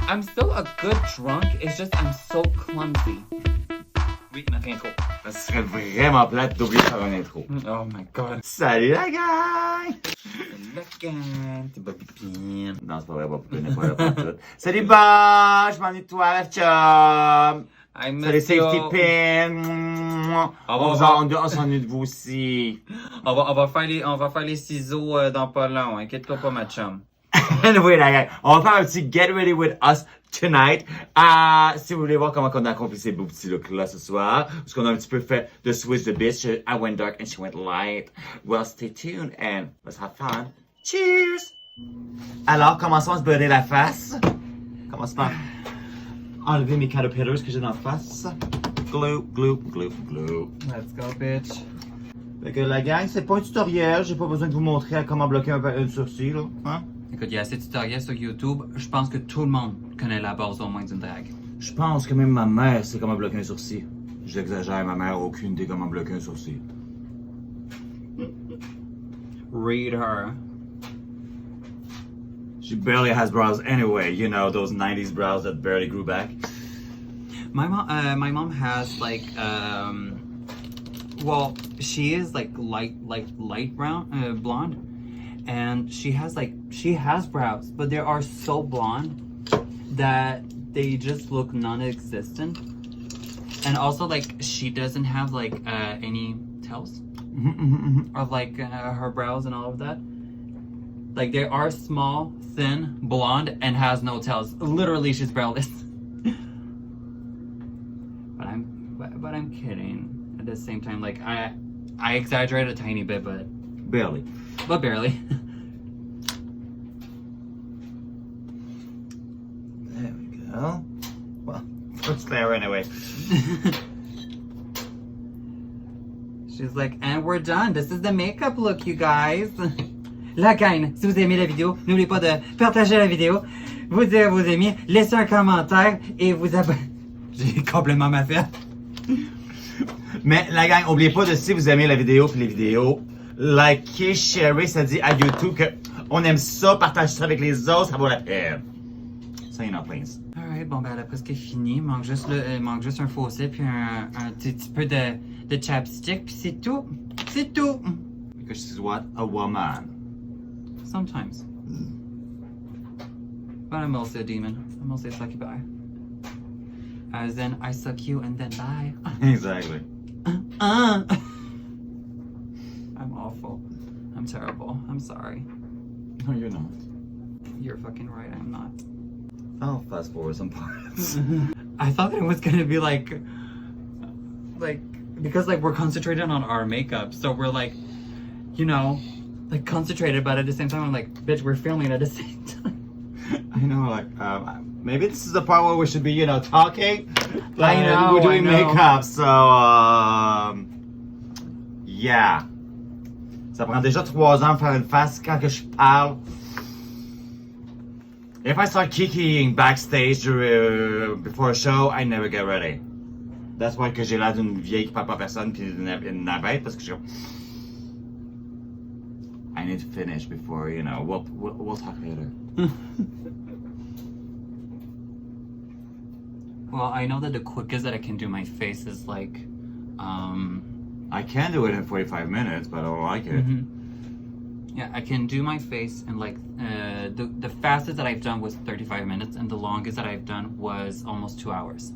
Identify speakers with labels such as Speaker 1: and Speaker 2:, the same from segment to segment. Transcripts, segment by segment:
Speaker 1: I'm still a good drunk, it's just I'm so clumsy. Oui, notre intro.
Speaker 2: Ça serait vraiment plate d'oublier de faire un intro.
Speaker 1: Oh my god.
Speaker 2: Salut la gang!
Speaker 1: La gang, t'es Bobby Pin.
Speaker 2: Non, c'est pas vrai, Bobby Pin n'est pas là pour tout. Salut Bob! Je m'ennuie de toi, la chum! Salut Safety Pin! On s'ennuie de vous aussi.
Speaker 1: On va faire les ciseaux dans pas long, inquiète-toi pas ma chum.
Speaker 2: Anyway, la gang, on va faire un petit Get Ready With Us Tonight. Si vous voulez voir comment on a accompli ces beaux petits looks-là ce soir, parce qu'on a un petit peu fait de switch the bitch. I went dark and she went light. Well, stay tuned and let's have fun. Cheers! Alors, commençons à se beurrer la face. Commence par enlever mes caterpillars que j'ai dans la face. Glue, glue, glue, glue.
Speaker 1: Let's go, bitch.
Speaker 2: Fait que la gang, c'est pas un tutoriel. J'ai pas besoin de vous montrer comment bloquer un sourcil, là. Hein?
Speaker 1: Écoute, il y a assez de tutoriels sur YouTube. Je pense que tout le monde connaît la base au moins d'une drague.
Speaker 2: Je pense que même ma mère sait comment bloquer un sourcil. J'exagère, ma mère a aucune idée comment bloquer un sourcil.
Speaker 1: Read her.
Speaker 2: She barely has brows anyway, you know, those 90s brows that barely grew back.
Speaker 1: My mom has like well, she is like light brown, blonde, and she has brows, but they are so blonde that they just look non-existent. And also like she doesn't have like any tails of like her brows and all of that. Like they are small, thin, blonde, and has no tails. Literally, she's browless. but I'm kidding. At the same time, like I exaggerate a tiny bit, but
Speaker 2: Barely.
Speaker 1: But barely.
Speaker 2: There we go. Well, it's there anyway.
Speaker 1: She's like, and we're done. This is the makeup look, you guys. La gang, si vous aimez la vidéo, n'oubliez pas de partager la vidéo, vous dire à vos amis, laisser un commentaire et vous abonner. J'ai complètement ma fête.
Speaker 2: Mais la gang, n'oubliez pas de, si vous aimez la vidéo puis les vidéos, likez, sharez, ça dit à YouTube que on aime ça, partagez ça avec les autres, ça vaut la peine. Say no, please.
Speaker 1: Alright, bon ben elle a presque fini. Manque juste un fossé puis un petit peu de chapstick puis c'est tout. C'est tout.
Speaker 2: Because she's what? A woman.
Speaker 1: Sometimes. But I'm also a demon. I'm also a succubi. As in, I suck you and then bye.
Speaker 2: Exactly.
Speaker 1: I'm awful. I'm terrible. I'm sorry.
Speaker 2: No, you're not.
Speaker 1: You're fucking right, I'm not.
Speaker 2: I'll fast forward some parts.
Speaker 1: I thought that it was gonna be like, because like we're concentrated on our makeup, so we're like, you know, like concentrated, but at the same time, I'm like, bitch, we're filming at the same time.
Speaker 2: I know, like, maybe this is the part where we should be, you know, talking. Like,
Speaker 1: I know,
Speaker 2: we're doing
Speaker 1: I know.
Speaker 2: makeup, so, yeah. Ça prend déjà 3 ans de faire une face quand que je parle. If I start kikiing backstage before a show, I never get ready. That's why que j'ai l'air d'une vieille qui parle pas personne puis une navette parce que je I need to finish before, you know, we'll talk later.
Speaker 1: Well, I know that the quickest that I can do my face is like,
Speaker 2: I can do it in 45 minutes, but I don't like it.
Speaker 1: Yeah, I can do my face in like, the fastest that I've done was 35 minutes and the longest that I've done was almost 2 hours.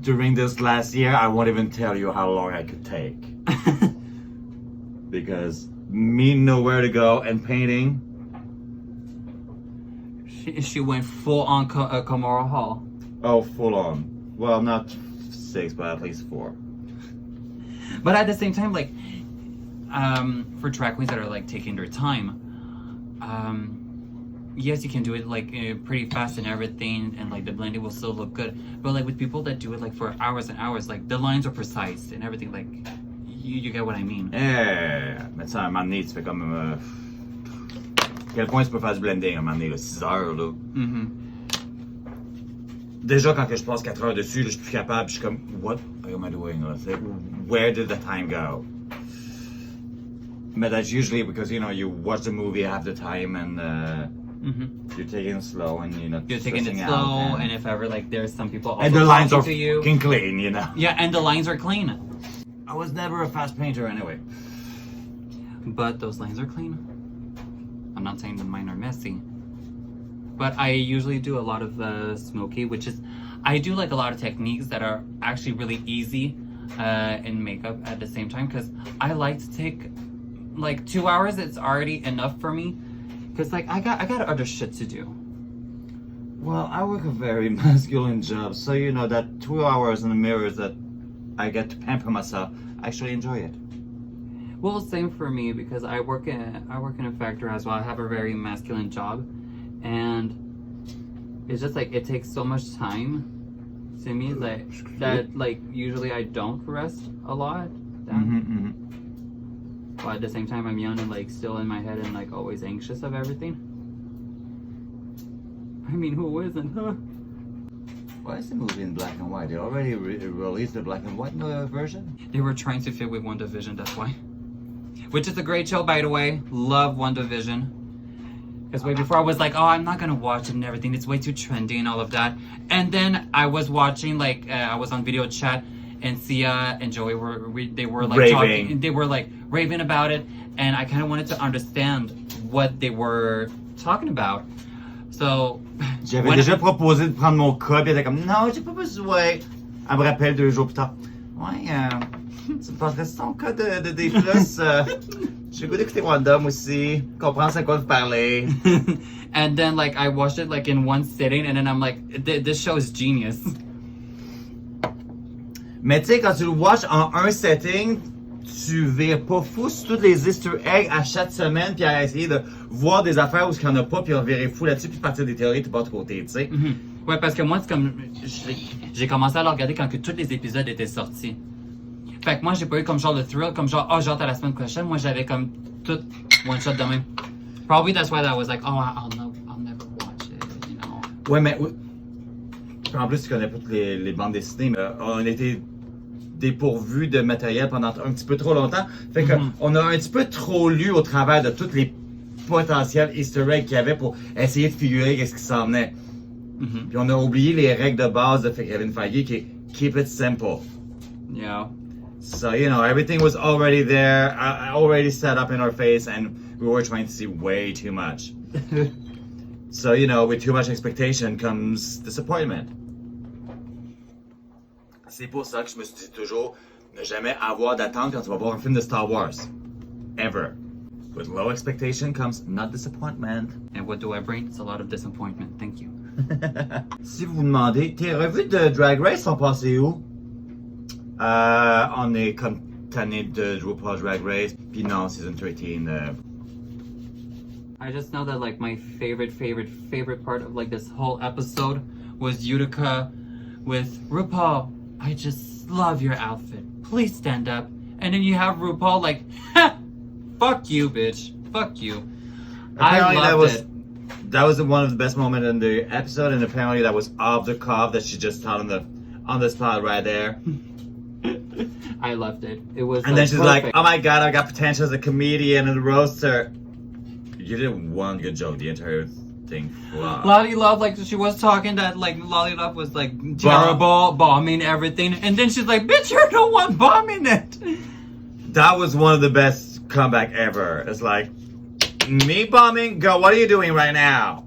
Speaker 2: During this last year, I won't even tell you how long I could take. Because me know where to go and painting.
Speaker 1: She went full on Komoro Hall.
Speaker 2: Oh, full on. Well, not 6, but at least 4.
Speaker 1: But at the same time, like, for drag queens that are like taking their time, yes, you can do it like pretty fast and everything, and like the blending will still look good. But like with people that do it like for hours and hours, like the lines are precise and everything. Like, you get what I mean.
Speaker 2: Yeah, mais ça, à un moment donné, tu fais comme... quel point tu peux faire du blending à un moment donné, là, 6 heures, là. Déjà, quand que je passe 4 heures dessus, là, je suis plus capable, je suis comme, what am I doing? Là? Where did the time go? But that's usually because, you know, you watch the movie half the time and
Speaker 1: Mm-hmm.
Speaker 2: You're taking it slow and you're not
Speaker 1: You're taking it
Speaker 2: stressing
Speaker 1: slow,
Speaker 2: out,
Speaker 1: and if ever like there's some people also
Speaker 2: and the lines are
Speaker 1: talking to you.
Speaker 2: fucking clean, you know.
Speaker 1: Yeah, and the lines are clean.
Speaker 2: I was never a fast painter anyway.
Speaker 1: But those lines are clean. I'm not saying that mine are messy. But I usually do a lot of smoky, which is, I do like a lot of techniques that are actually really easy in makeup at the same time, because I like to take like 2 hours. It's already enough for me, because like I got other shit to do.
Speaker 2: Well, I work a very masculine job, so you know that 2 hours in the mirror that I get to pamper myself. I actually enjoy it.
Speaker 1: Well, same for me, because I work in a factory as well. I have a very masculine job, and it's just like it takes so much time to me that like usually I don't rest a lot. But at the same time, I'm young and like still in my head and like always anxious of everything. I mean, who isn't, huh?
Speaker 2: Why is the movie in black and white? They already released the black and white version?
Speaker 1: They were trying to fit with WandaVision, that's why. Which is a great show, by the way. Love WandaVision. Because way before I was like, oh, I'm not gonna watch it and everything. It's way too trendy and all of that. And then I was watching, like, I was on video chat, and Sia and Joey were like
Speaker 2: raving.
Speaker 1: talking. They were like raving about it, and I kind of wanted to understand what they were talking about. So,
Speaker 2: j'avais déjà proposé de prendre mon cas, puis elle était comme, non, j'ai pas besoin. Elle me rappelle 2 jours plus tard. Ouais, tu me passerais ton cas de D+. J'ai goût d'écouter Wanda, moi aussi. Comprends c'est quoi vous parlez.
Speaker 1: And then, like, I watched it, like, in one sitting, and then I'm like, this show is genius.
Speaker 2: Mais tu sais, quand tu le watches en un setting, tu vires pas fou sur tous les Easter eggs à chaque semaine, puis à essayer de voir des affaires où il n'y en a pas, puis à virer fou là-dessus, puis partir des théories, tu pas de côté, tu sais.
Speaker 1: Ouais, parce que moi, c'est comme. J'ai commencé à le regarder quand que tous les épisodes étaient sortis. Fait que moi, j'ai pas eu comme genre le thrill, comme genre, oh, j'ai hâte à la semaine prochaine. Moi, j'avais comme tout one shot de même. Probably that's why I was like, oh, I'll never watch it, you know.
Speaker 2: Ouais, mais. En plus, tu connais pas toutes les bandes dessinées, mais on a été dépourvu de matériel pendant un petit peu trop longtemps. Fait que on a un petit peu trop lu au travers de tous les potentiels Easter eggs qu'il y avait pour essayer de figurer qu'est-ce qui s'en venait. Puis on a oublié les règles de base de Kevin Feige qui est keep it simple.
Speaker 1: Yeah.
Speaker 2: So, you know, everything was already there, already set up in our face, and we were trying to see way too much. So, you know, with too much expectation comes disappointment. C'est pour ça que je me suis dit toujours, ne jamais avoir d'attente quand tu vas voir un film de Star Wars. Ever. With low expectation comes not disappointment.
Speaker 1: And what do I bring? It's a lot of disappointment. Thank you.
Speaker 2: Si vous vous demandez, tes revues de Drag Race sont passées où? On est comme tanné de RuPaul's Drag Race, puis non, Season 13.
Speaker 1: I just know that like my favorite part of like this whole episode was Utica with RuPaul. I just love your outfit. Please stand up. And then you have RuPaul like, ha! Fuck you, bitch. Fuck you.
Speaker 2: Apparently
Speaker 1: I loved it.
Speaker 2: That was one of the best moments in the episode, and apparently that was off the cuff that she just taught on the spot right there.
Speaker 1: I loved it. It was.
Speaker 2: And then she's like, "Oh my god, I got potential as a comedian and a roaster." You did one good joke. The entire thing flopped.
Speaker 1: Lolly Love, like she was talking that like Lolly Love was like terrible, bombing everything, and then she's like, "Bitch, you're the one bombing it."
Speaker 2: That was one of the best comeback ever. It's like, me bombing, girl. What are you doing right now?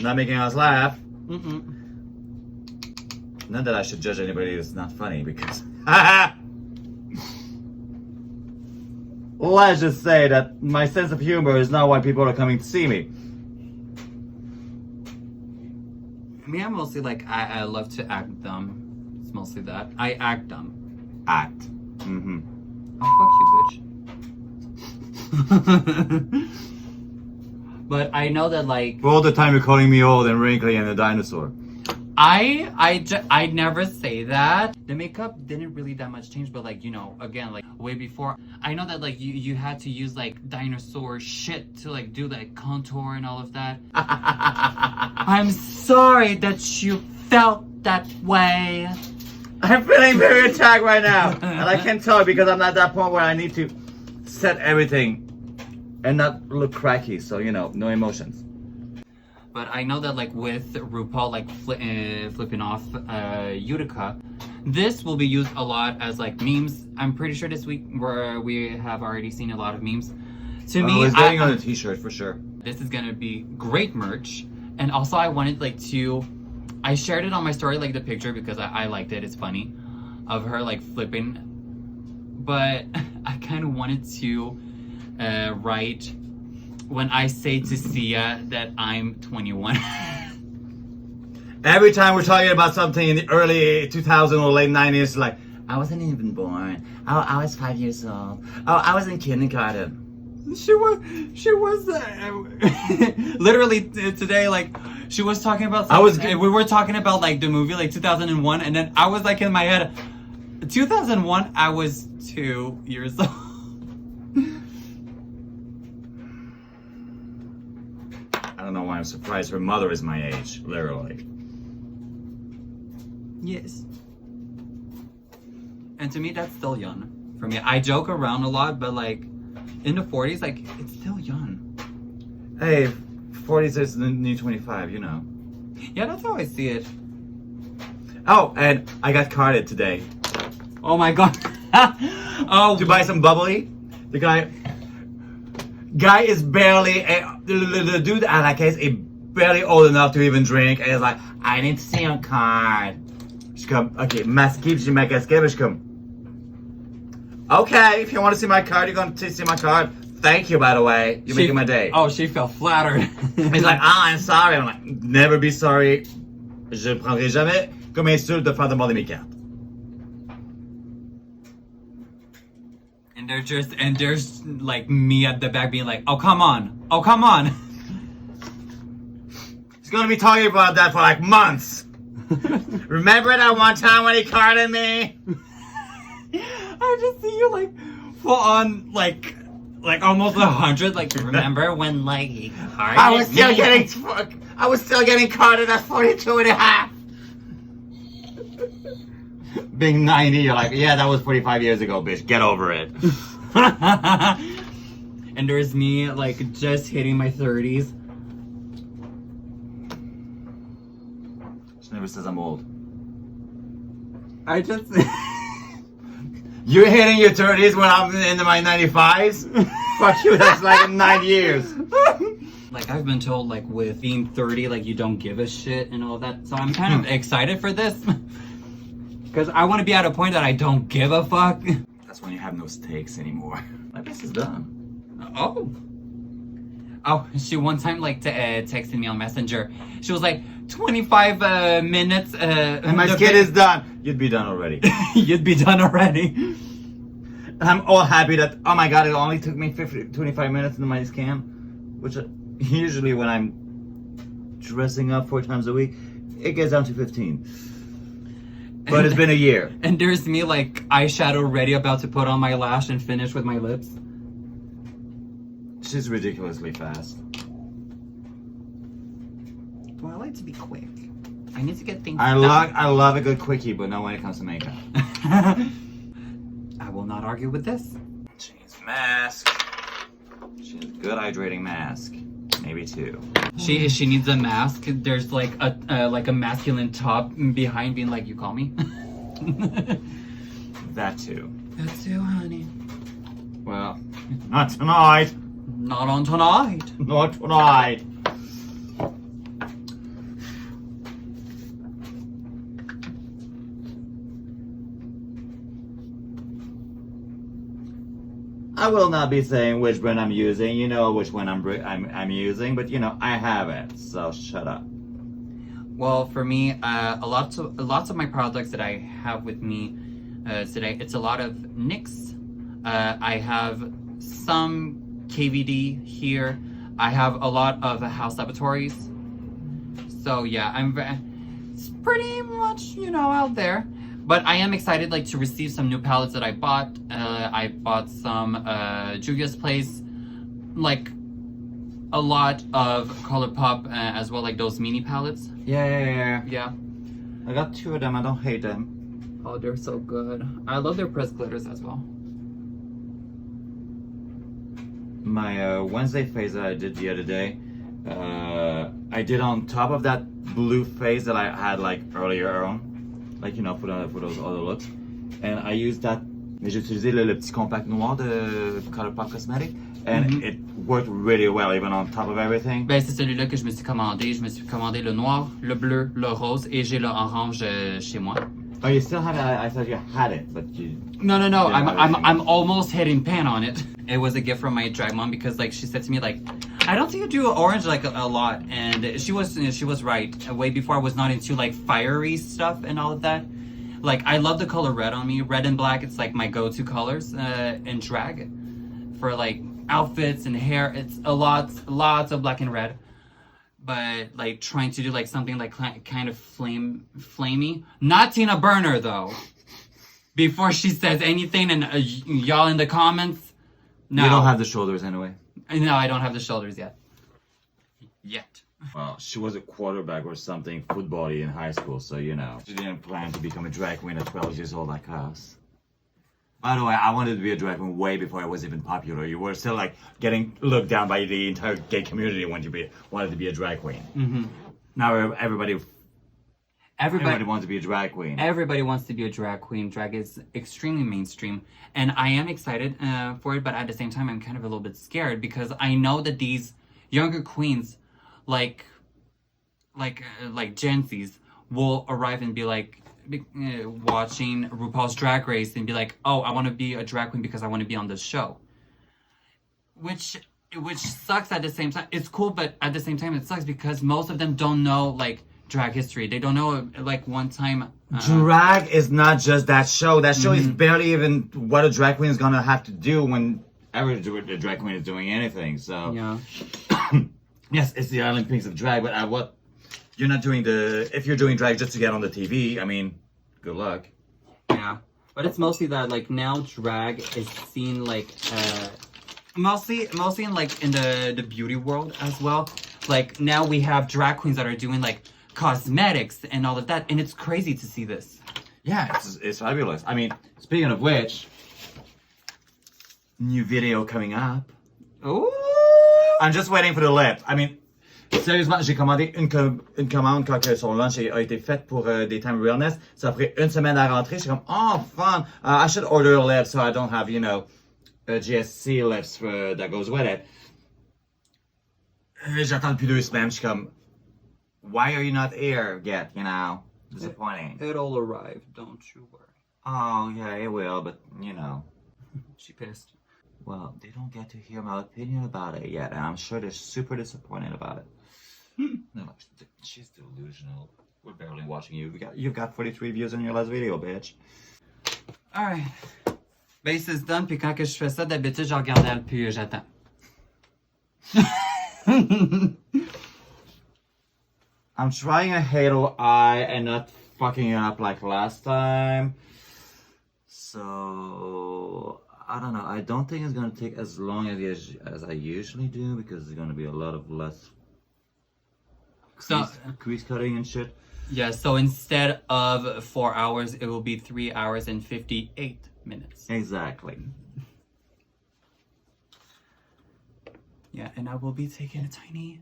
Speaker 2: Not making us laugh. Not that I should judge anybody that's not funny because. Let's just say that my sense of humor is not why people are coming to see me.
Speaker 1: Me, I'm mostly like I love to act dumb. It's mostly that I act dumb.
Speaker 2: Act.
Speaker 1: Oh, fuck you, bitch. But I know that like
Speaker 2: All the time you're calling me old and wrinkly and a dinosaur.
Speaker 1: I never say that. The makeup didn't really that much change, but like, you know, again, like way before, I know that like you had to use like dinosaur shit to like do like contour and all of that. I'm sorry that you felt that way.
Speaker 2: I'm feeling very attacked right now. And I can tell because I'm at that point where I need to set everything and not look cracky. So, you know, no emotions.
Speaker 1: But I know that like with RuPaul like flipping off Utica, this will be used a lot as like memes. I'm pretty sure this week we have already seen a lot of memes. To me,
Speaker 2: it's getting on a t-shirt for sure.
Speaker 1: This is gonna be great merch. And also I wanted like to, I shared it on my story, like the picture, because I liked it, it's funny, of her like flipping. But I kind of wanted to write, when I say to Sia that I'm 21.
Speaker 2: Every time we're talking about something in the early 2000s or late 90s, like, I wasn't even born. Oh, I was 5 years old. Oh, I was in kindergarten.
Speaker 1: She was literally today, like, she was talking about something. We were talking about like the movie like 2001, and then I was like in my head, 2001, I was 2 years old.
Speaker 2: I don't know why I'm surprised. Her mother is my age, literally.
Speaker 1: Yes. And to me, that's still young. For me, I joke around a lot, but like in the 40s, like it's still young.
Speaker 2: Hey, 40s is the new 25, you know.
Speaker 1: Yeah, that's how I see it.
Speaker 2: Oh, and I got carded today.
Speaker 1: Oh my god. Oh,
Speaker 2: to buy some bubbly. The guy is barely the dude at that case is barely old enough to even drink, and he's like, I need to see your card. Je comme, ok, masqué, j'ai ma casquette, je comme, okay, if you want to see my card, you're going to see my card. Thank you, by the way. You're making my day.
Speaker 1: Oh, she felt flattered.
Speaker 2: He's like, I'm sorry. I'm like, never be sorry. Je prendrai jamais comme insulte de faire demander mes cartes.
Speaker 1: And there's like me at the back being like, oh come on, oh come on.
Speaker 2: He's gonna be talking about that for like months. Remember that one time when he carded me?
Speaker 1: I just see you like full on like almost 100. Like remember when like he carded
Speaker 2: I was still
Speaker 1: me?
Speaker 2: getting carded at 42 and a half. Being 90, you're like, yeah, that was 45 years ago, bitch. Get over it.
Speaker 1: And there's me, like, just hitting my 30s.
Speaker 2: She never says I'm old.
Speaker 1: I just...
Speaker 2: You're hitting your 30s when I'm into my 95s? Fuck you, that's like 9 years.
Speaker 1: Like, I've been told, like, with being 30, like, you don't give a shit and all that. So I'm kind of excited for this. Because I want to be at a point that I don't give a fuck.
Speaker 2: That's when you have no stakes anymore. Like, this is done.
Speaker 1: Oh. Oh, she one time, like, texted me on Messenger. She was like, 25 minutes.
Speaker 2: And my skit is done. You'd be done already.
Speaker 1: You'd be done already.
Speaker 2: And I'm all happy that, oh my god, it only took me 25 minutes into my scan. Which usually when I'm dressing up 4 times a week, it gets down to 15. But it's been a year.
Speaker 1: And there's me like eyeshadow ready, about to put on my lash and finish with my lips.
Speaker 2: She's ridiculously fast.
Speaker 1: Well, I like to be quick. I need to get things
Speaker 2: I
Speaker 1: done.
Speaker 2: I love a good quickie, but not when it comes to makeup.
Speaker 1: I will not argue with this.
Speaker 2: She needs a mask. She needs a good hydrating mask. Maybe 2.
Speaker 1: She needs a mask. There's like a masculine top behind being like, you call me?
Speaker 2: That too.
Speaker 1: That too, honey.
Speaker 2: Well, not tonight.
Speaker 1: Not on tonight.
Speaker 2: Not tonight. I will not be saying which brand I'm using. You know which one I'm using, but you know I have it. So shut up.
Speaker 1: Well, for me, lots of my products that I have with me today, it's a lot of NYX. I have some KVD here. I have a lot of House Laboratories. So yeah, it's pretty much, you know, out there. But I am excited, like, to receive some new palettes that I bought. I bought some Julia's Place, like a lot of ColourPop as well, like those mini palettes.
Speaker 2: Yeah. I got 2 of them. I don't hate them.
Speaker 1: Oh, they're so good. I love their pressed glitters as well.
Speaker 2: My Wednesday phase that I did the other day, I did on top of that blue face that I had like earlier on, like you know, for those other looks, and I used that. Mais j'ai utilisé le petit compact noir de Colourpop Cosmetics, and it worked really well even on top of everything.
Speaker 1: Ben, c'est celui-là que je me suis commandé. Je me suis commandé le noir, le bleu, le rose et j'ai le orange chez moi.
Speaker 2: Oh, you still have it? I thought you had it, but you.
Speaker 1: No.
Speaker 2: Yeah,
Speaker 1: I'm almost hitting pan on it. It was a gift from my drag mom because like she said to me like, I don't think you do orange like a lot, and she was right. Way before I was not into like fiery stuff and all of that. Like I love the color red on me. Red and black, it's like my go-to colors in drag for like outfits and hair. It's lots of black and red. But like trying to do like something like kind of flamey. Not Tina Burner though. Before she says anything, and y'all in the comments, no.
Speaker 2: You don't have the shoulders anyway.
Speaker 1: No, I don't have the shoulders yet.
Speaker 2: Well, she was a quarterback or something, football-y in high school, so you know. She didn't plan to become a drag queen at 12 years old like us. By the way, I wanted to be a drag queen way before I was even popular. You were still like getting looked down by the entire gay community when you wanted to be a drag queen.
Speaker 1: Mm-hmm.
Speaker 2: Now everybody wants to be a drag queen.
Speaker 1: Everybody wants to be a drag queen. Drag is extremely mainstream, and I am excited for it. But at the same time, I'm kind of a little bit scared because I know that these younger queens, like Gen Z's, will arrive and be like watching RuPaul's Drag Race and be like, "Oh, I want to be a drag queen because I want to be on this show," which sucks at the same time. It's cool, but at the same time, it sucks because most of them don't know like drag history. They don't know like one time.
Speaker 2: Drag is not just that show. That show is barely even what a drag queen is gonna have to do whenever a drag queen is doing anything. So
Speaker 1: Yeah.
Speaker 2: yes, it's the Olympics of drag, but what you're not doing if you're doing drag just to get on the TV, I mean, good luck.
Speaker 1: Yeah. But it's mostly that like now drag is seen like mostly in like in the beauty world as well. Like now we have drag queens that are doing like cosmetics and all of that, and it's crazy to see this.
Speaker 2: Yeah, it's fabulous. I mean, speaking of which, new video coming up.
Speaker 1: Ooh.
Speaker 2: I'm just waiting for the lips. I mean, sérieusement, j'ai commandé une commande quand son lunch a été fait pour Daytime Realness. Ça a pris une semaine à rentrer. Je suis comme, oh, fun. I should order a lip so I don't have, you know, GSC lips that goes with it. J'attends depuis 2 semaines. Je suis comme, why are you not here yet, you know? Disappointing.
Speaker 1: It'll arrive, don't you worry.
Speaker 2: Oh, yeah, it will, but, you know.
Speaker 1: She pissed.
Speaker 2: Well, they don't get to hear my opinion about it yet, and I'm sure they're super disappointed about it. No, she's delusional. We're barely watching you. You've got 43 views on your last video, bitch.
Speaker 1: Alright. Base is done, puis quand que je fais ça, d'habitude, je regarde elle, puis j'attends.
Speaker 2: I'm trying a halo eye and not fucking it up like last time. So I don't know. I don't think it's gonna take as long as I usually do because there's gonna be a lot of less crease cutting and shit.
Speaker 1: Yeah, so instead of 4 hours, it will be 3 hours and 58 minutes.
Speaker 2: Exactly.
Speaker 1: Yeah, and I will be taking a tiny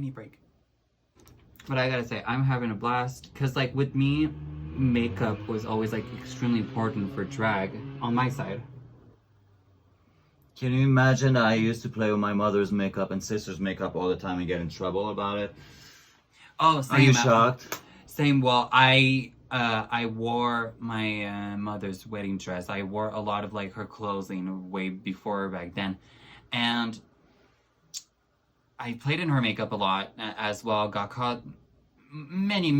Speaker 1: break. But I gotta say, I'm having a blast. Because, like, with me, makeup was always, like, extremely important for drag on my side.
Speaker 2: Can you imagine that I used to play with my mother's makeup and sister's makeup all the time and get in trouble about it?
Speaker 1: Oh, same.
Speaker 2: Are you shocked?
Speaker 1: Same. Well, I wore my mother's wedding dress. I wore a lot of, like, her clothing way before back then. And I played in her makeup a lot as well. Got caught many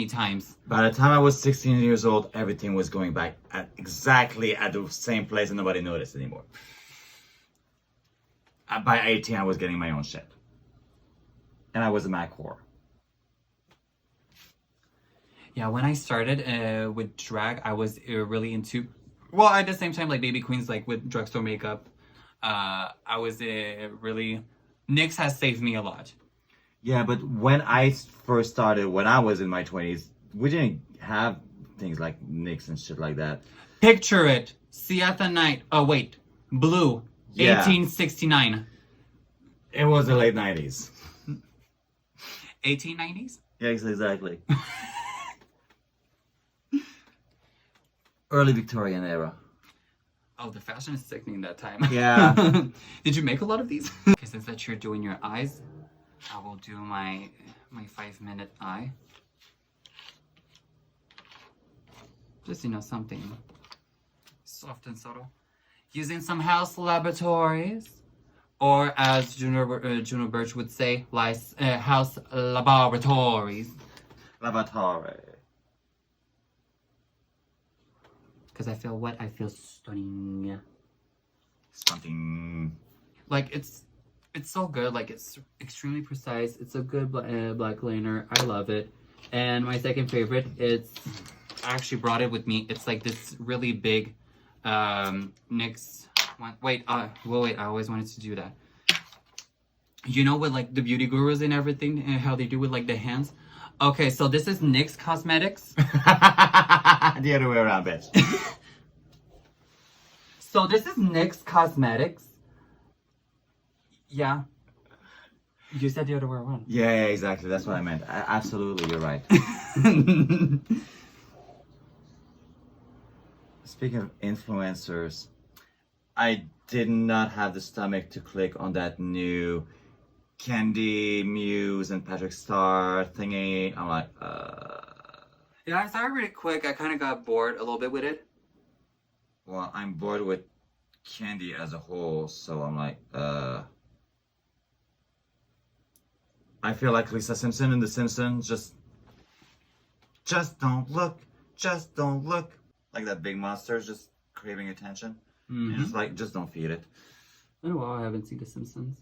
Speaker 1: times.
Speaker 2: By the time I was 16 years old, everything was going back exactly at the same place and nobody noticed anymore. By 18, I was getting my own shit. And I was a Mac whore.
Speaker 1: Yeah, when I started with drag, I was really into... Well, at the same time, like baby queens, like with drugstore makeup, I was really... NYX has saved me a lot.
Speaker 2: Yeah, but when I first started, when I was in my 20s, we didn't have things like NYX and shit like that.
Speaker 1: Picture it. Siatha Night. Oh, wait. Blue.
Speaker 2: Yeah.
Speaker 1: 1869.
Speaker 2: It was the late 90s.
Speaker 1: 1890s?
Speaker 2: Yes, exactly. Early Victorian era.
Speaker 1: Oh, the fashion is sickening that time.
Speaker 2: Yeah.
Speaker 1: Did you make a lot of these? Okay, since that you're doing your eyes, I will do my 5-minute eye. Just, something soft and subtle. Using some house laboratories. Or as Juno Birch would say, house laboratories.
Speaker 2: Laboratory.
Speaker 1: Because I feel what? I feel stunning.
Speaker 2: Something.
Speaker 1: Like, it's so good. Like, it's extremely precise. It's a good black liner. I love it. And my second favorite, I actually brought it with me. It's like this really big NYX one. Wait, I always wanted to do that. With like the beauty gurus and everything, and how they do with like the hands. Okay, so this is NYX Cosmetics.
Speaker 2: The other way around, bitch.
Speaker 1: So this is NYX Cosmetics. Yeah. You said the other way around.
Speaker 2: Yeah, exactly. That's what I meant. Absolutely, you're right. Speaking of influencers, I did not have the stomach to click on that new Candy Muse and Patrick Star thingy. I'm like,
Speaker 1: Yeah, I saw it really quick. I kind of got bored a little bit with it.
Speaker 2: Well, I'm bored with Candy as a whole, so I'm like, I feel like Lisa Simpson in The Simpsons, just don't look, just don't look. Like that big monster is just craving attention. And it's like, just don't feed it.
Speaker 1: I know I haven't seen The Simpsons.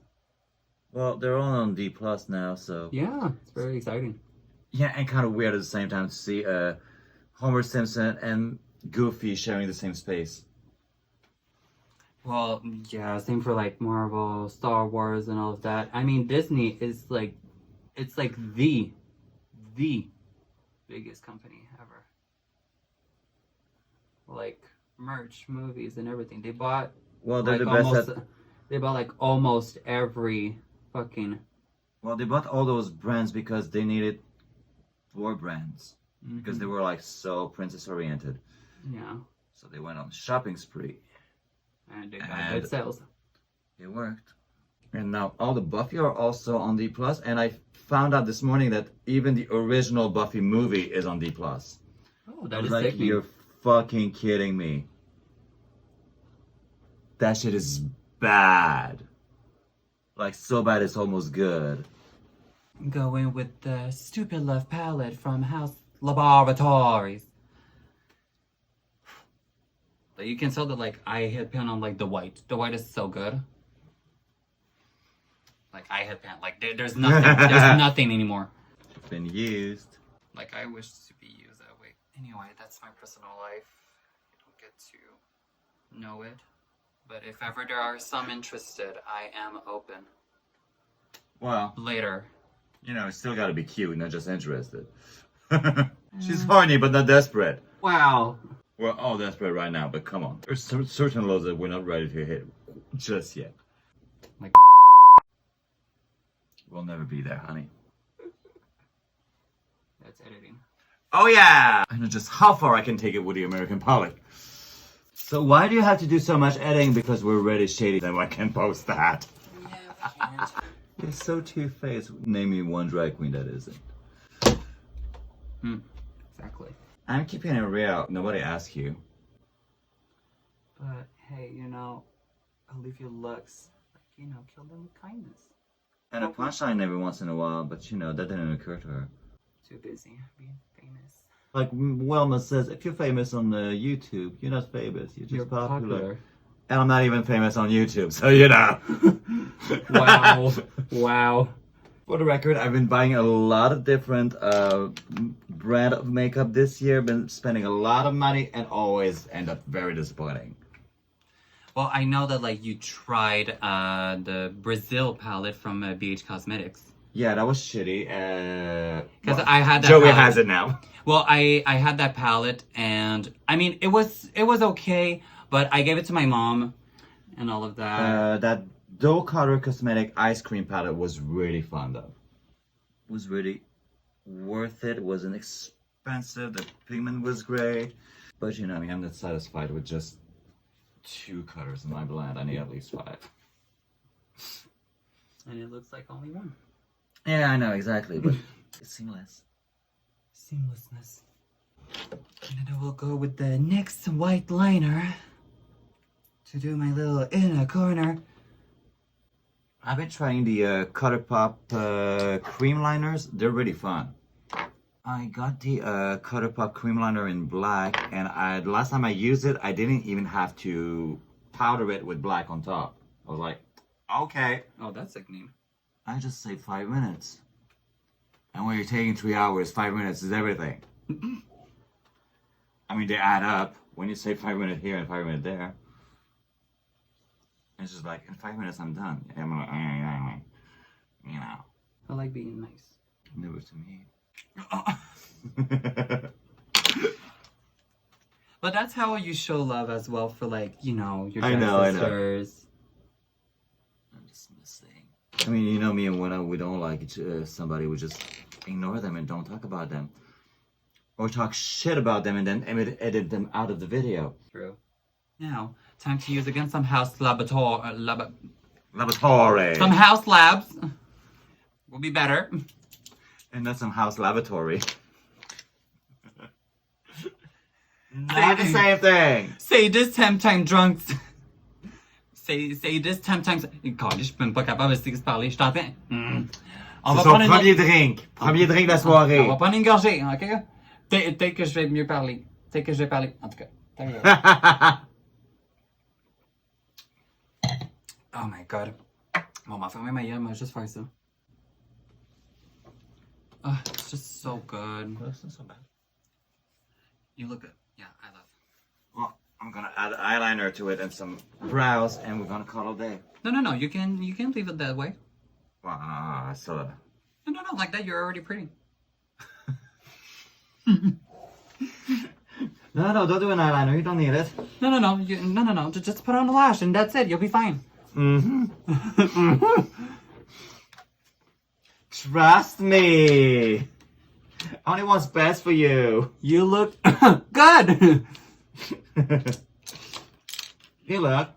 Speaker 2: Well, they're all on D+ now, so.
Speaker 1: Yeah, it's very exciting.
Speaker 2: Yeah, and kind of weird at the same time to see Homer Simpson and Goofy sharing the same space.
Speaker 1: Well, yeah, same for like Marvel, Star Wars, and all of that. I mean, Disney is like, it's like the biggest company ever. Like merch, movies, and everything. They bought.
Speaker 2: Well, they're
Speaker 1: like
Speaker 2: the best
Speaker 1: almost,
Speaker 2: at.
Speaker 1: They bought like almost every fucking.
Speaker 2: Well, they bought all those brands because they needed more brands. Because they were like so princess oriented.
Speaker 1: Yeah.
Speaker 2: So they went on a shopping spree.
Speaker 1: And they got good sales.
Speaker 2: It worked. And now all the Buffy are also on D+, and I found out this morning that even the original Buffy movie is on D+.
Speaker 1: Oh, that is
Speaker 2: like,
Speaker 1: sickening.
Speaker 2: you're fucking kidding me. That shit is bad. Like, so bad it's almost good.
Speaker 1: Going with the Stupid Love palette from House Laboratories. But you can tell that, like, I had pan on, like, the white. The white is so good. Like, I had pan. Like, there's nothing. There's nothing anymore.
Speaker 2: It's been used.
Speaker 1: Like, I wish to be used that way. Anyway, that's my personal life. I don't get to know it. But if ever there are some interested, I am open.
Speaker 2: Well,
Speaker 1: Later.
Speaker 2: you know, it's still gotta be cute, not just interested. She's horny, but not desperate.
Speaker 1: Wow.
Speaker 2: We're all desperate right now, but come on. There's certain laws that we're not ready to hit just yet.
Speaker 1: Like,
Speaker 2: We'll never be there, honey.
Speaker 1: that's editing.
Speaker 2: Oh yeah! I know just how far I can take it with the American public. So why do you have to do so much editing? Because we're already shady, then I can post that.
Speaker 1: Yeah, we can't.
Speaker 2: You're so two-faced. Name me one drag queen that isn't.
Speaker 1: Exactly.
Speaker 2: I'm keeping it real. Nobody asked you.
Speaker 1: But hey, I'll leave your looks. Like, kill them with kindness.
Speaker 2: And a punchline every once in a while, but that didn't occur to her.
Speaker 1: Too busy being famous.
Speaker 2: Like Wilma says, if you're famous on the YouTube, you're not famous. You're just popular. And I'm not even famous on YouTube, so
Speaker 1: Wow. Wow.
Speaker 2: For the record, I've been buying a lot of different brand of makeup this year. Been spending a lot of money and always end up very disappointing.
Speaker 1: Well, I know that like you tried the Brazil palette from BH Cosmetics.
Speaker 2: Yeah, that was shitty.
Speaker 1: Because I had that.
Speaker 2: Joey
Speaker 1: palette.
Speaker 2: has it now.
Speaker 1: Well, I had that palette, and I mean it was okay, but I gave it to my mom, and all of that.
Speaker 2: That Doe Color Cosmetic Ice Cream Palette was really fun though. It was really worth it. It wasn't expensive. The pigment was great. But you know, I mean, I'm not satisfied with just 2 colors in my blend. I need at least 5.
Speaker 1: And it looks like only one.
Speaker 2: Yeah, I know, exactly. But it's seamless.
Speaker 1: Seamlessness. And then I will go with the NYX white liner to do my little inner corner.
Speaker 2: I've been trying the ColourPop cream liners. They're really fun. I got the ColourPop cream liner in black, and the last time I used it, I didn't even have to powder it with black on top. I was like, okay.
Speaker 1: Oh, that's like neat.
Speaker 2: I just saved 5 minutes. And when you're taking 3 hours, 5 minutes is everything. I mean, they add up. When you save 5 minutes here and 5 minutes there, it's just like, in 5 minutes I'm done. I'm like, you know.
Speaker 1: I like being nice.
Speaker 2: Never to me.
Speaker 1: But that's how you show love as well for, like, you know, your
Speaker 2: I know.
Speaker 1: sisters.
Speaker 2: I'm just missing. I mean, you know me, and when we don't like somebody, we just ignore them and don't talk about them. Or talk shit about them and then edit them out of the video.
Speaker 1: True. Now, time to use again some house laboratory.
Speaker 2: Lavatory.
Speaker 1: Some house labs. Will be better.
Speaker 2: And not some house lavatory.
Speaker 1: Say
Speaker 2: Not the same thing.
Speaker 1: Say this 10 times drunks. Say this 10 times. God, je suis même pas capable de parler, je t'entends. On
Speaker 2: C'est son premier drink. Premier drink de la soirée.
Speaker 1: On va prendre une gorgée, ok? Peut-être que je vais mieux parler. Peut-être que je vais parler. En tout cas. Oh my god. Bon, on va fermer ma gueule, on va juste faire ça. Oh, it's just so good.
Speaker 2: Well, that's not so bad.
Speaker 1: You look good. Yeah, I love.
Speaker 2: Well, I'm gonna add eyeliner to it and some brows, and we're gonna call it a day.
Speaker 1: No. You can leave it that way.
Speaker 2: Well, I still.
Speaker 1: No. Like that, you're already pretty.
Speaker 2: No, don't do an eyeliner. You don't need it.
Speaker 1: No. Just put on a lash and that's it. You'll be fine.
Speaker 2: Trust me. I only what's best for you.
Speaker 1: You look good.
Speaker 2: You look,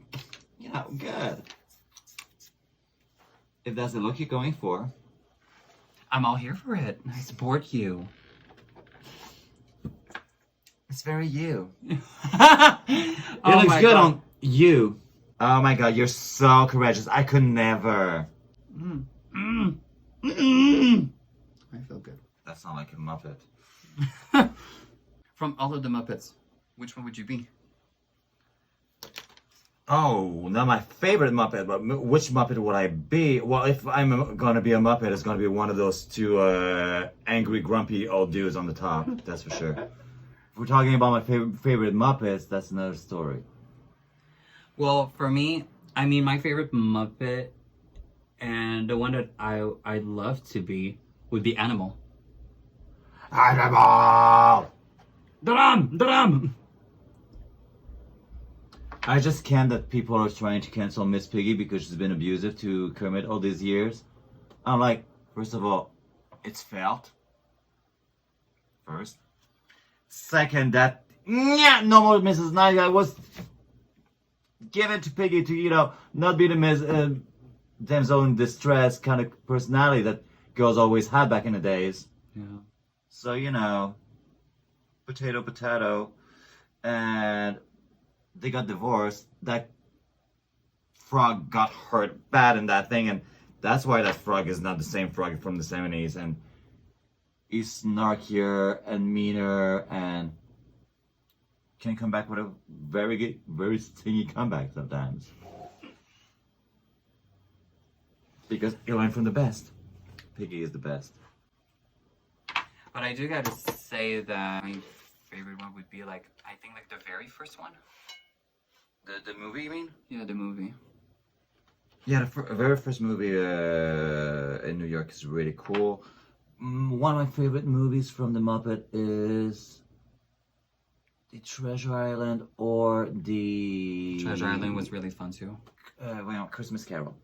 Speaker 2: good. If that's the look you're going for.
Speaker 1: I'm all here for it. I support you.
Speaker 2: It's very you. It
Speaker 1: Oh
Speaker 2: looks
Speaker 1: my
Speaker 2: good
Speaker 1: God.
Speaker 2: on you. Oh my god, you're so courageous. I could never.
Speaker 1: I feel good.
Speaker 2: That sounds like a Muppet.
Speaker 1: From all of the Muppets, which one would you be?
Speaker 2: Oh, not my favorite Muppet, but which Muppet would I be? Well, if I'm gonna be a Muppet, it's gonna be one of those 2 angry, grumpy old dudes on the top. That's for sure. If we're talking about my favorite Muppets, that's another story.
Speaker 1: Well, for me, I mean, my favorite Muppet and the one that I'd love to be would be Animal.
Speaker 2: Animal!
Speaker 1: Drum!
Speaker 2: I just can't that people are trying to cancel Miss Piggy because she's been abusive to Kermit all these years. I'm like, first of all, it's felt. First. Second, that normal Mrs. Nice Guy was given to Piggy to, not be the damsel in distress kind of personality that girls always had back in the days.
Speaker 1: Yeah.
Speaker 2: So, potato, and they got divorced. That frog got hurt bad in that thing, and that's why that frog is not the same frog from the 70s, and he's snarkier and meaner and can come back with a very stingy comeback sometimes. Because he learned from the best. Piggy is the best.
Speaker 1: But I do gotta say that my favorite one would be I think the very first one.
Speaker 2: The movie, you mean?
Speaker 1: Yeah, the movie.
Speaker 2: Yeah, the very first movie in New York is really cool. One of my favorite movies from the Muppet is the Treasure Island or the...
Speaker 1: Treasure Island was really fun too.
Speaker 2: Christmas Carol.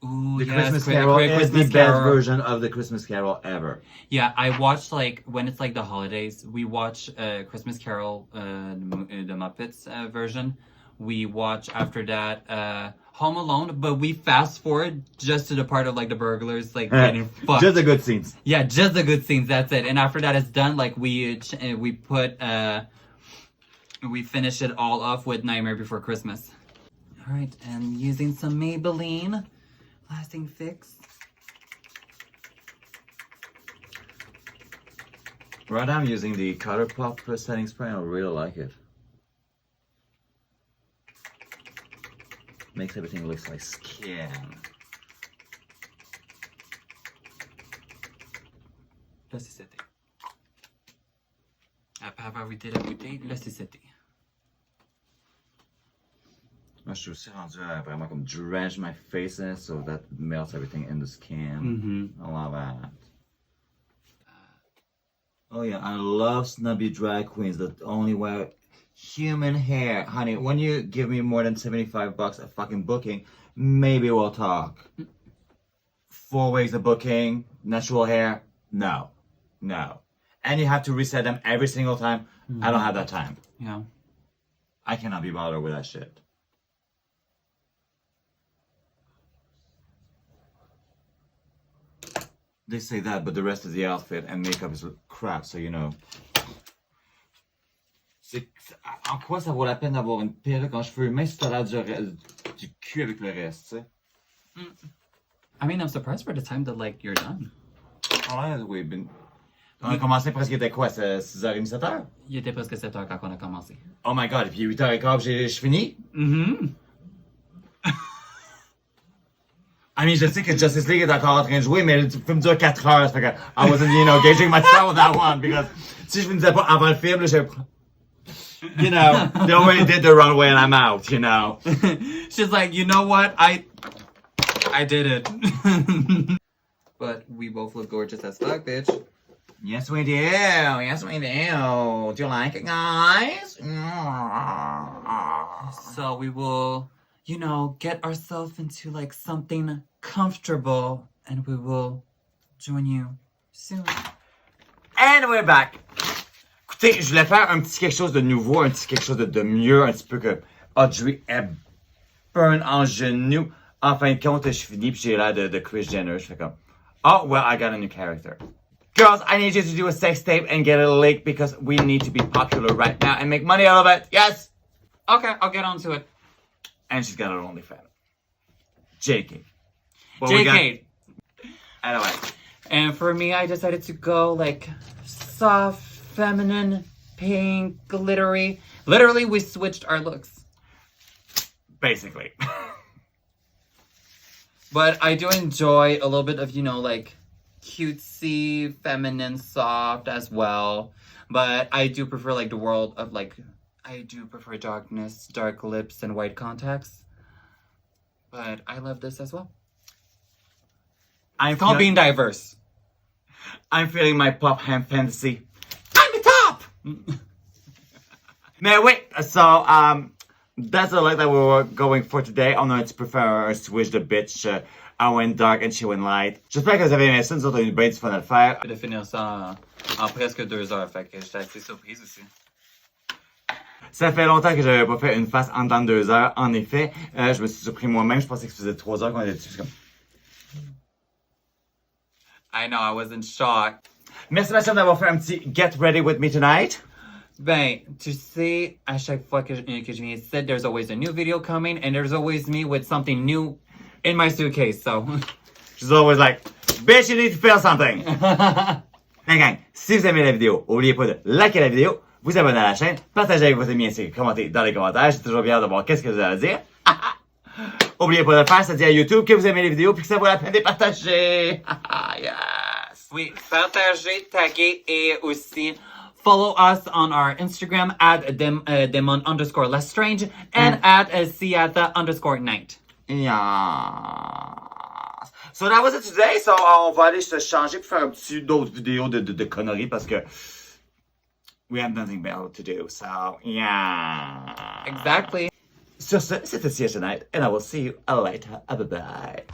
Speaker 1: Ooh,
Speaker 2: The
Speaker 1: yes,
Speaker 2: Christmas
Speaker 1: Chri-
Speaker 2: Carol
Speaker 1: Chri-
Speaker 2: is
Speaker 1: Christmas
Speaker 2: the best
Speaker 1: Carol.
Speaker 2: version of the Christmas Carol ever.
Speaker 1: Yeah, I watch like when it's like the holidays. We watch Christmas Carol, the Muppets version. We watch after that Home Alone, but we fast forward just to the part of like the burglars like getting fucked.
Speaker 2: Just the good scenes.
Speaker 1: Yeah, just the good scenes. That's it. And after that, it's done. Like we put we finish it all off with Nightmare Before Christmas. All right, and using some Maybelline lasting fix.
Speaker 2: Right now I'm using the Color Pop setting spray and I really like it. Makes everything look like skin.
Speaker 1: Là, c'est seté. Après avoir vidé la bouteille, là, c'est seté.
Speaker 2: Moi, je suis aussi rendu à vraiment comme drench my face in it so that melts everything in the skin. I love that. Oh yeah, I love snubby drag queens that only wear human hair. Honey, when you give me more than $75 a fucking booking, maybe we'll talk. 4 weeks of booking, natural hair, no. And you have to reset them every single time. I don't have that time.
Speaker 1: Yeah.
Speaker 2: I cannot be bothered with that shit. They say that, but the rest of the outfit and makeup is crap, so you know. En quoi ça vaut la peine d'avoir une perruque en cheveux humains si t'as l'air du cul avec le reste, tu sais?
Speaker 1: I mean, I'm surprised for the time that like you're done.
Speaker 2: Ouais, oui, ben. On a commencé presque, il était quoi, 6h30, 7h?
Speaker 1: Il était presque 7 heures quand on a commencé.
Speaker 2: Oh my god, et puis 8h15, je finis? I mean, je sais que Justice League est encore en train de jouer, mais le film dure 4 heures, ça fait que I wasn't, gauging myself with that one, because si je finissais pas avant le film, là, they already did the runway and I'm out,
Speaker 1: She's like, you know what? I did it. But we both look gorgeous as fuck, bitch.
Speaker 2: Yes, we do. Yes, we do. Do you like it, guys?
Speaker 1: So we will, get ourselves into like something comfortable and we will join you soon.
Speaker 2: And we're back. Écoutez, je voulais faire un petit quelque chose de nouveau, un petit quelque chose de mieux, un petit peu que Audrey Hepburn en genou. En fin de compte, je finis puis j'ai l'air de Kris Jenner. Je fais comme, oh, well, I got a new character. Girls, I need you to do a sex tape and get it leaked because we need to be popular right now and make money out of it. Yes!
Speaker 1: Okay, I'll get on to it.
Speaker 2: And she's got her OnlyFans. JK.
Speaker 1: JK.
Speaker 2: Anyway.
Speaker 1: And for me, I decided to go like soft, feminine, pink, glittery. Literally, we switched our looks.
Speaker 2: Basically.
Speaker 1: But I do enjoy a little bit of, like cutesy, feminine, soft as well. But I do prefer like the world of like, I do prefer darkness, dark lips, and white contacts. But I love this as well. It's called being diverse.
Speaker 2: I'm feeling my pop ham fantasy. I'm the top! Mais wait, so, that's the look that we were going for today. On a petit peu faire un switch de bitch. I went dark and she went light. J'espère que vous avez aimé ça. Nous autres, on a eu bien du fun à le faire.
Speaker 1: De finir ça en presque 2 heures. Fait que j'étais assez surprise aussi.
Speaker 2: Ça fait longtemps que j'avais pas fait une face en dedans de 2 heures. En effet, je me suis surpris moi-même. Je pensais que ça faisait 3 heures qu'on était dessus. Comme...
Speaker 1: I know, I was in shock.
Speaker 2: Merci Mathieu d'avoir fait un petit Get Ready With Me Tonight.
Speaker 1: Ben, tu sais, à chaque fois que je viens ici, there's always a new video coming and there's always me with something new in my suitcase, so.
Speaker 2: She's always like, bitch, you need to feel something. Hey gang, si vous aimez la vidéo, n'oubliez pas de liker la vidéo, vous abonner à la chaîne, partager avec vos amis ainsi que commenter dans les commentaires. J'ai toujours bien hâte de voir qu'est-ce que vous allez dire. N'oubliez pas de le faire, ça dit à YouTube que vous aimez les vidéos puis que ça vaut la peine de les partager. Yes.
Speaker 1: Oui, partager, taguer et aussi follow us on our Instagram at demon_lestrange and at siata_night.
Speaker 2: Yes. So that was it today. So on va aller se changer pour faire un petit d'autres vidéos de conneries parce que we have nothing better to do. So yeah.
Speaker 1: Exactly.
Speaker 2: Sur ce, c'était Sia Tonight and I will see you later. Bye bye.